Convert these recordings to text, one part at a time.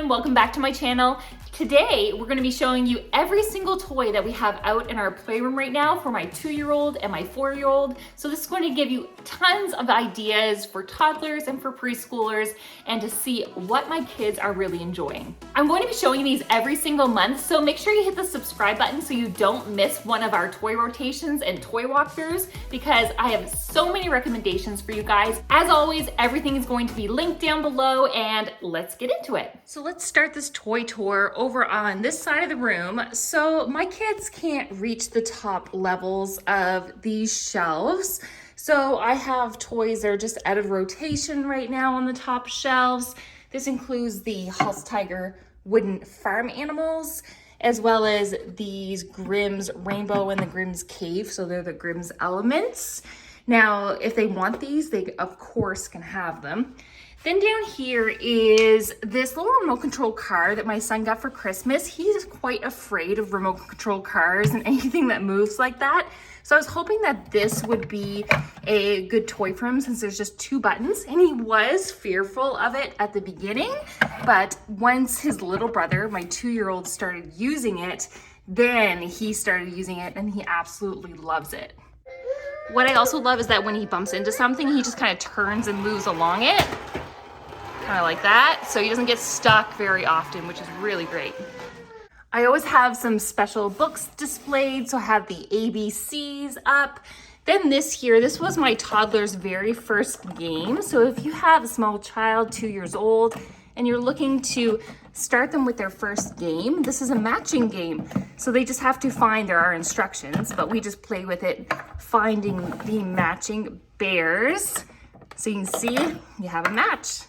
everyone, welcome back to my channel. Today, we're gonna be showing you every single toy that we have out in our playroom right now for my 2-year-old and my 4-year-old. So this is going to give you tons of ideas for toddlers and for preschoolers and to see what my kids are really enjoying. I'm going to be showing these every single month, so make sure you hit the subscribe button so you don't miss one of our toy rotations and toy walkthroughs because I have so many recommendations for you guys. As always, everything is going to be linked down below and let's get into it. So let's start this toy tour over on this side of the room. So my kids can't reach the top levels of these shelves. So I have toys that are just out of rotation right now on the top shelves. This includes the Hulse Tiger wooden farm animals, as well as these Grimm's Rainbow and the Grimm's Cave. So they're the Grimm's Elements. Now, if they want these, they of course can have them. Then down here is this little remote control car that my son got for Christmas. He's quite afraid of remote control cars and anything that moves like that. So I was hoping that this would be a good toy for him since there's just 2 buttons, and he was fearful of it at the beginning. But once his little brother, my 2-year-old, started using it, then he started using it and he absolutely loves it. What I also love is that when he bumps into something, he just kind of turns and moves along it. Kind of like that, so he doesn't get stuck very often, which is really great. I always have some special books displayed, so I have the ABCs up. Then this was my toddler's very first game. So if you have a small child, 2 years old, and you're looking to start them with their first game, this is a matching game. So they just have to find, there are instructions, but we just play with it, finding the matching bears. So you can see, you have a match.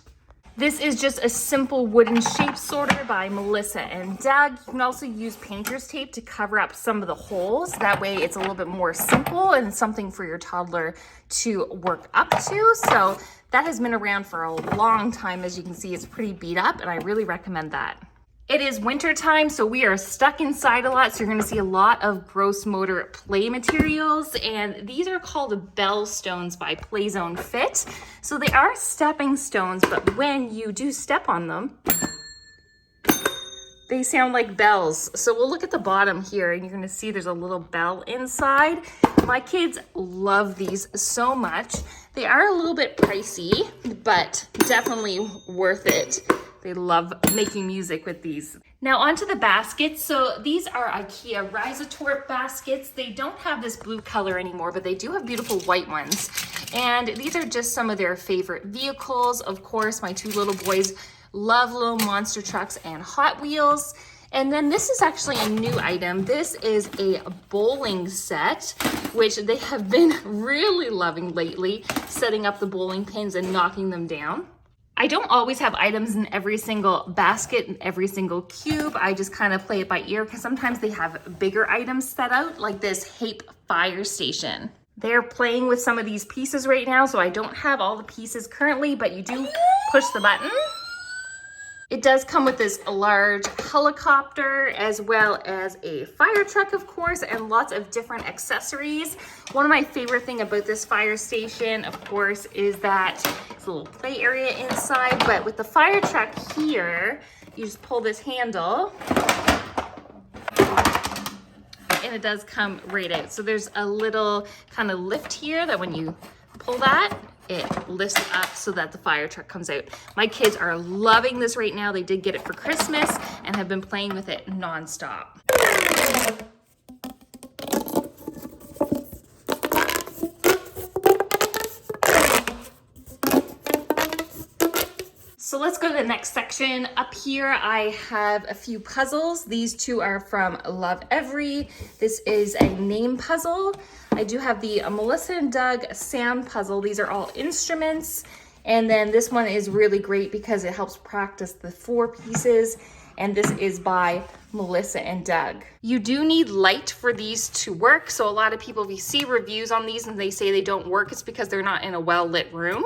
This is just a simple wooden shape sorter by Melissa and Doug. You can also use painter's tape to cover up some of the holes. That way it's a little bit more simple and something for your toddler to work up to. So that has been around for a long time. As you can see, it's pretty beat up and I really recommend that. It is winter time, so we are stuck inside a lot, so you're gonna see a lot of gross motor play materials, and these are called bell stones by Playzone Fit. So they are stepping stones, but when you do step on them, they sound like bells. So we'll look at the bottom here, and you're gonna see there's a little bell inside. My kids love these so much. They are a little bit pricey, but definitely worth it. They love making music with these. Now onto the baskets. So these are IKEA Risatorp baskets. They don't have this blue color anymore, but they do have beautiful white ones. And these are just some of their favorite vehicles. Of course, my 2 little boys love little monster trucks and Hot Wheels. And then this is actually a new item. This is a bowling set, which they have been really loving lately, setting up the bowling pins and knocking them down. I don't always have items in every single basket and every single cube. I just kind of play it by ear because sometimes they have bigger items set out, like this HAPE fire station. They're playing with some of these pieces right now, so I don't have all the pieces currently, but you do push the button. It does come with this large helicopter as well as a fire truck, of course, and lots of different accessories. One of my favorite things about this fire station, of course, is that it's a little play area inside, but with the fire truck here, you just pull this handle and it does come right out. So there's a little kind of lift here that when you pull that, it lifts up so that the fire truck comes out. My kids are loving this right now. They did get it for Christmas and have been playing with it nonstop. So let's go to the next section. Up here, I have a few puzzles. These 2 are from Love Every. This is a name puzzle. I do have the Melissa and Doug sound puzzle. These are all instruments. And then this one is really great because it helps practice the 4 pieces. And this is by Melissa and Doug. You do need light for these to work. So a lot of people, if you see reviews on these and they say they don't work, it's because they're not in a well-lit room.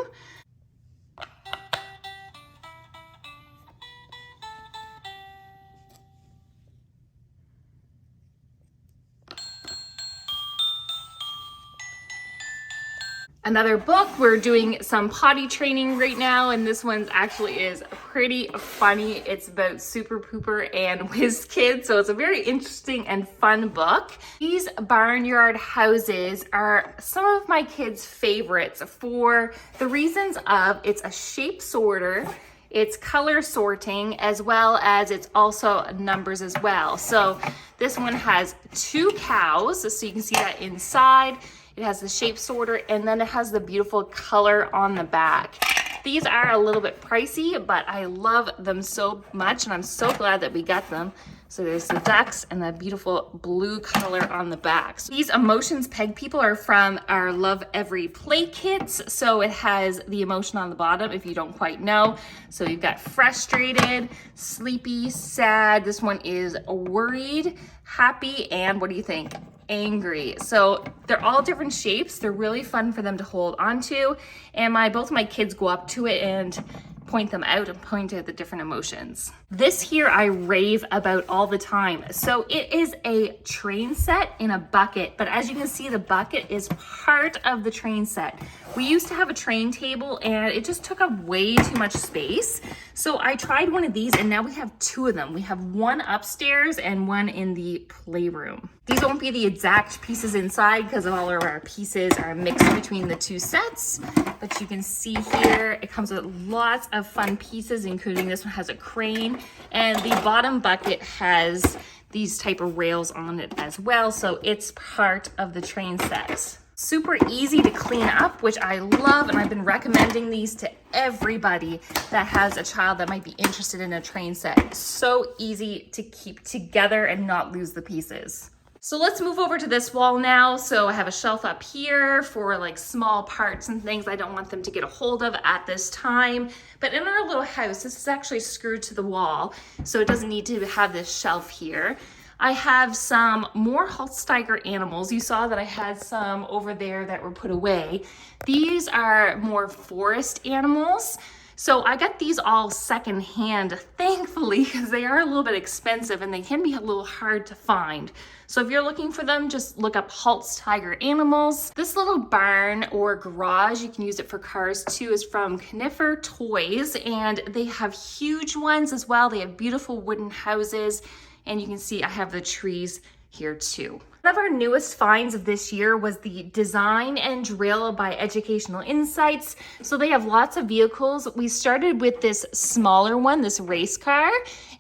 Another book, we're doing some potty training right now, and this one's actually is pretty funny. It's about Super Pooper and Whiz Kids, so it's a very interesting and fun book. These barnyard houses are some of my kids' favorites for the reasons of it's a shape sorter, it's color sorting, as well as it's also numbers as well. So this one has 2 cows, so you can see that inside. It has the shape sorter, and then it has the beautiful color on the back. These are a little bit pricey, but I love them so much, and I'm so glad that we got them. So there's the ducks and the beautiful blue color on the back. So these emotions peg people are from our Love Every Play kits. So it has the emotion on the bottom if you don't quite know. So you've got frustrated, sleepy, sad. This one is worried, happy, and what do you think? Angry. So they're all different shapes. They're really fun for them to hold onto. And both my kids go up to it and point them out and point at the different emotions. This here I rave about all the time. So it is a train set in a bucket, but as you can see, the bucket is part of the train set. We used to have a train table and it just took up way too much space. So I tried one of these and now we have 2 of them. We have one upstairs and one in the playroom. These won't be the exact pieces inside because all of our pieces are mixed between the 2 sets, but you can see here it comes with lots of fun pieces, including this one has a crane, and the bottom bucket has these type of rails on it as well, so it's part of the train set. Super easy to clean up, which I love, and I've been recommending these to everybody that has a child that might be interested in a train set. So easy to keep together and not lose the pieces. So let's move over to this wall now. So I have a shelf up here for like small parts and things I don't want them to get a hold of at this time. But in our little house, this is actually screwed to the wall, so it doesn't need to have this shelf here. I have some more Holsteiger animals. You saw that I had some over there that were put away. These are more forest animals. So I got these all secondhand, thankfully, because they are a little bit expensive and they can be a little hard to find. So if you're looking for them, just look up Holsteiger animals. This little barn or garage, you can use it for cars too, is from Conifer Toys, and they have huge ones as well. They have beautiful wooden houses, and you can see I have the trees here too. One of our newest finds of this year was the Design and Drill by Educational Insights. So they have lots of vehicles. We started with this smaller one, this race car,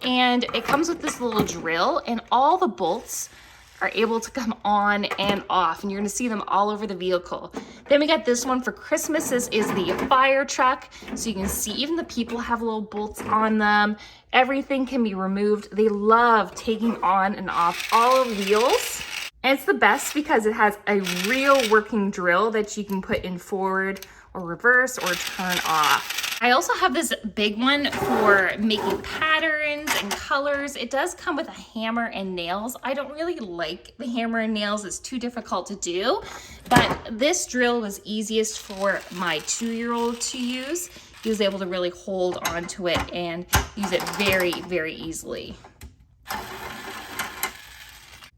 and it comes with this little drill, and all the bolts are able to come on and off, and you're gonna see them all over the vehicle. Then we got this one for Christmas. This is the fire truck. So you can see even the people have little bolts on them. Everything can be removed. They love taking on and off all of the wheels. And it's the best because it has a real working drill that you can put in forward or reverse or turn off. I also have this big one for making patterns and colors. It does come with a hammer and nails. I don't really like the hammer and nails. It's too difficult to do, but this drill was easiest for my 2-year-old to use. He was able to really hold onto it and use it very, very easily.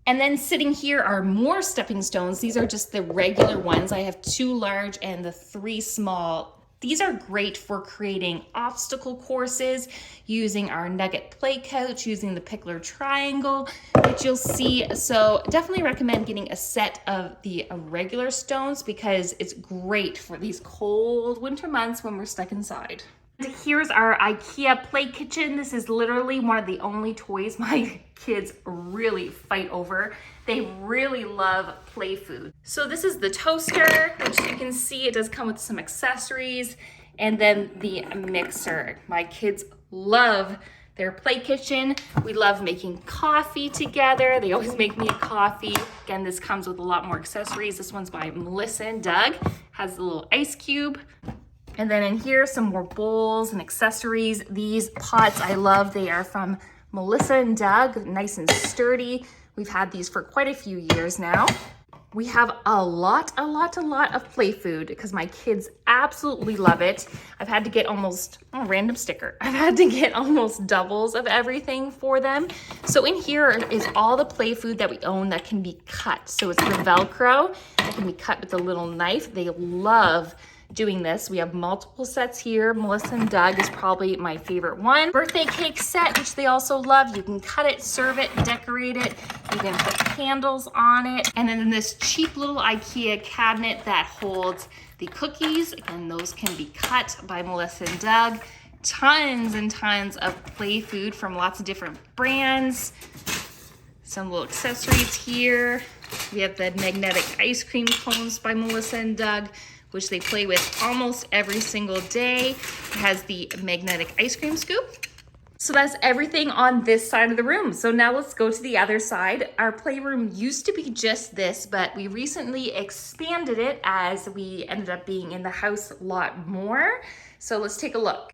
And then sitting here are more stepping stones. These are just the regular ones. I have 2 large and the 3 small. These are great for creating obstacle courses, using our nugget play couch, using the pickler triangle that you'll see. So definitely recommend getting a set of the regular stones because it's great for these cold winter months when we're stuck inside. Here's our IKEA play kitchen. This is literally one of the only toys my kids really fight over. They really love play food. So this is the toaster, which you can see it does come with some accessories, and then the mixer. My kids love their play kitchen. We love making coffee together. They always make me a coffee. Again, this comes with a lot more accessories. This one's by Melissa and Doug. Has a little ice cube. And then in here, some more bowls and accessories. These pots I love. They are from Melissa and Doug, nice and sturdy. We've had these for quite a few years now. We have a lot of play food because my kids absolutely love it. I've had to get almost, oh, random sticker. I've had to get almost doubles of everything for them. So in here is all the play food that we own that can be cut. So it's the Velcro that can be cut with a little knife. They love doing this. We have multiple sets here. Melissa and Doug is probably my favorite one. Birthday cake set, which they also love. You can cut it, serve it, decorate it. You can put candles on it. And then this cheap little IKEA cabinet that holds the cookies. Again, those can be cut by Melissa and Doug. Tons and tons of play food from lots of different brands. Some little accessories here. We have the magnetic ice cream cones by Melissa and Doug, which they play with almost every single day. It has the magnetic ice cream scoop. So that's everything on this side of the room. So now let's go to the other side. Our playroom used to be just this, but we recently expanded it as we ended up being in the house a lot more. So let's take a look.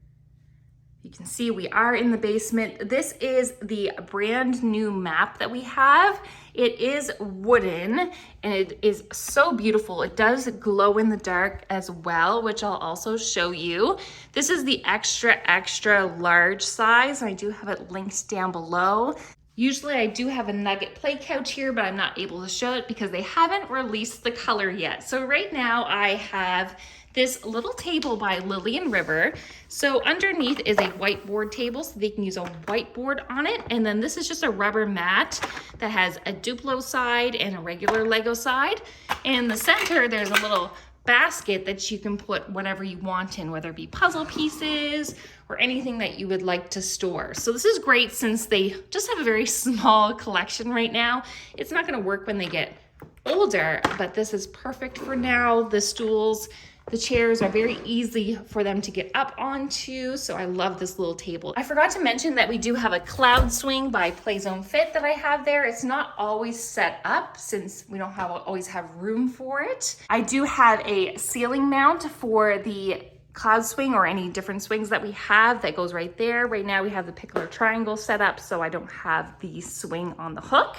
You can see we are in the basement. This is the brand new map that we have. It is wooden and it is so beautiful. It does glow in the dark as well, which I'll also show you. This is the extra large size. I do have it linked down below. Usually I do have a nugget play couch here, but I'm not able to show it because they haven't released the color yet. So right now I have this little table by Lily and River. So underneath is a whiteboard table, so they can use a whiteboard on it. And then this is just a rubber mat that has a Duplo side and a regular Lego side. And in the center, there's a little basket that you can put whatever you want in, whether it be puzzle pieces or anything that you would like to store. So this is great since they just have a very small collection right now. It's not gonna work when they get older, but this is perfect for now. The stools, the chairs are very easy for them to get up onto, so I love this little table. I forgot to mention that we do have a cloud swing by Playzone Fit that I have there. It's not always set up since we don't always have room for it. I do have a ceiling mount for the cloud swing or any different swings that we have that goes right there. Right now we have the pickler triangle set up, so I don't have the swing on the hook.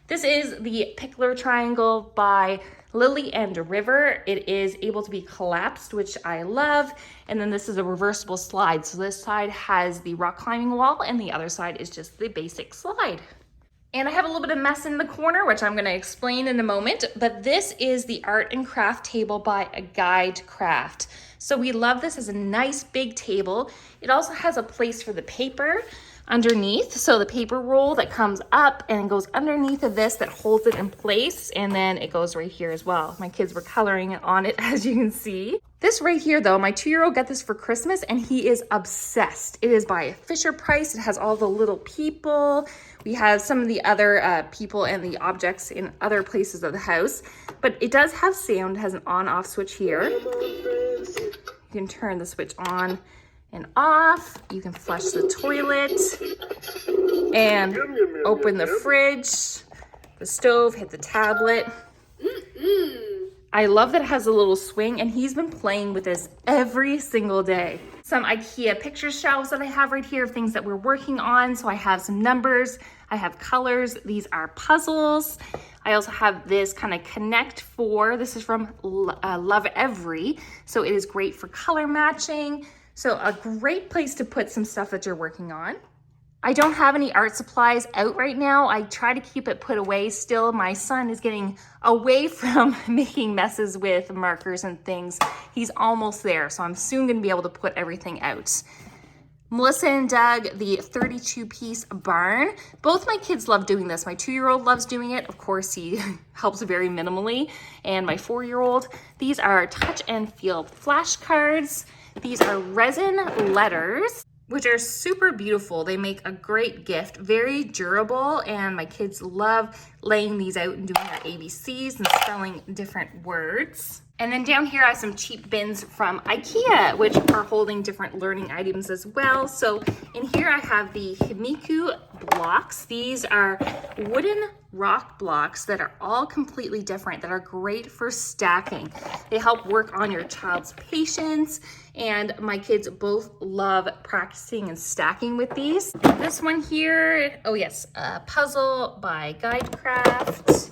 This is the pickler triangle by Lily and River. It is able to be collapsed, which I love. And then this is a reversible slide. So this side has the rock climbing wall and the other side is just the basic slide. And I have a little bit of mess in the corner, which I'm gonna explain in a moment, but this is the art and craft table by A Guide Craft. So we love this as a nice big table. It also has a place for the paper underneath. So the paper roll that comes up and goes underneath of this that holds it in place. And then it goes right here as well. My kids were coloring it on it, as you can see. This right here though, my 2-year-old got this for Christmas and he is obsessed. It is by Fisher Price. It has all the little people. We have some of the other people and the objects in other places of the house, but it does have sound. It has an on-off switch here. You can turn the switch on and off. You can flush the toilet and open the fridge, the stove, hit the tablet. I love that it has a little swing and he's been playing with this every single day. Some IKEA picture shelves that I have right here of things that we're working on. So I have some numbers, I have colors. These are puzzles. I also have this kind of Connect 4. This is from Love Every. So it is great for color matching. So a great place to put some stuff that you're working on. I don't have any art supplies out right now. I try to keep it put away still. My son is getting away from making messes with markers and things. He's almost there, so I'm soon gonna be able to put everything out. Melissa and Doug, the 32-piece barn. Both my kids love doing this. My 2-year-old loves doing it. Of course, he helps very minimally. And my 4-year-old, these are touch and feel flashcards. These are resin letters, which are super beautiful. They make a great gift, very durable, and my kids love laying these out and doing their ABCs and spelling different words. And then down here I have some cheap bins from IKEA, which are holding different learning items as well. So in here I have the Himiku blocks. These are wooden rock blocks that are all completely different, that are great for stacking. They help work on your child's patience, and my kids both love practicing and stacking with these. This one here, oh yes, a puzzle by Guide Craft.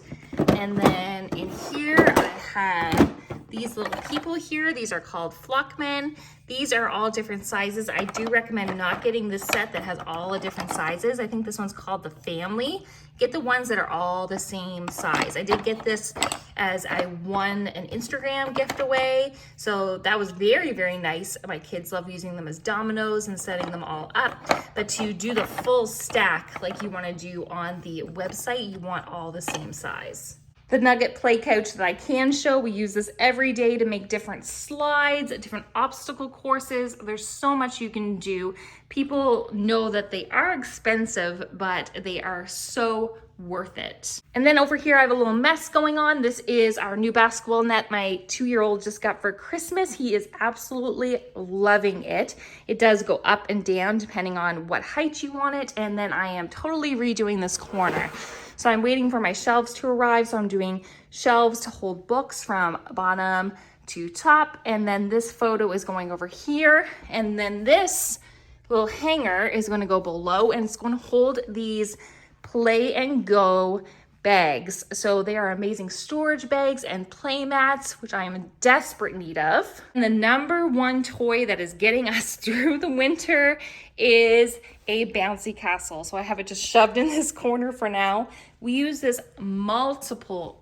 And then in here, I have these little people here. These are called Flockmen. These are all different sizes. I do recommend not getting this set that has all the different sizes. I think this one's called the Family. Get the ones that are all the same size. I did get this as I won an Instagram gift away. So that was very, very nice. My kids love using them as dominoes and setting them all up. But to do the full stack like you want to do on the website, you want all the same size. The Nugget play couch that I can show, we use this every day to make different slides, different obstacle courses. There's so much you can do. People know that they are expensive, but they are so worth it. And then over here, I have a little mess going on. This is our new basketball net my 2-year-old just got for Christmas. He is absolutely loving it. It does go up and down depending on what height you want it. And then I am totally redoing this corner. So I'm waiting for my shelves to arrive. So I'm doing shelves to hold books from bottom to top. And then this photo is going over here. And then this little hanger is going to go below, and it's going to hold these Play and Go bags. So they are amazing storage bags and play mats, which I am in desperate need of. And the number one toy that is getting us through the winter is a bouncy castle. So I have it just shoved in this corner for now. We use this multiple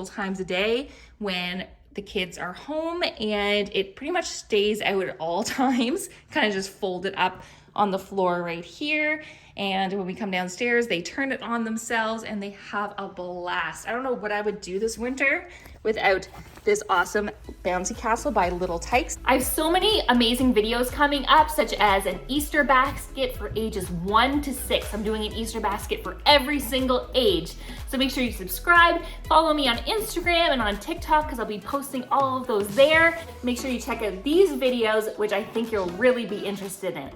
times a day when the kids are home, and it pretty much stays out at all times. Kind of just fold it up on the floor right here. And when we come downstairs, they turn it on themselves and they have a blast. I don't know what I would do this winter without this awesome bouncy castle by Little Tykes. I have so many amazing videos coming up, such as an Easter basket for ages 1 to 6. I'm doing an Easter basket for every single age. So make sure you subscribe, follow me on Instagram and on TikTok, because I'll be posting all of those there. Make sure you check out these videos, which I think you'll really be interested in.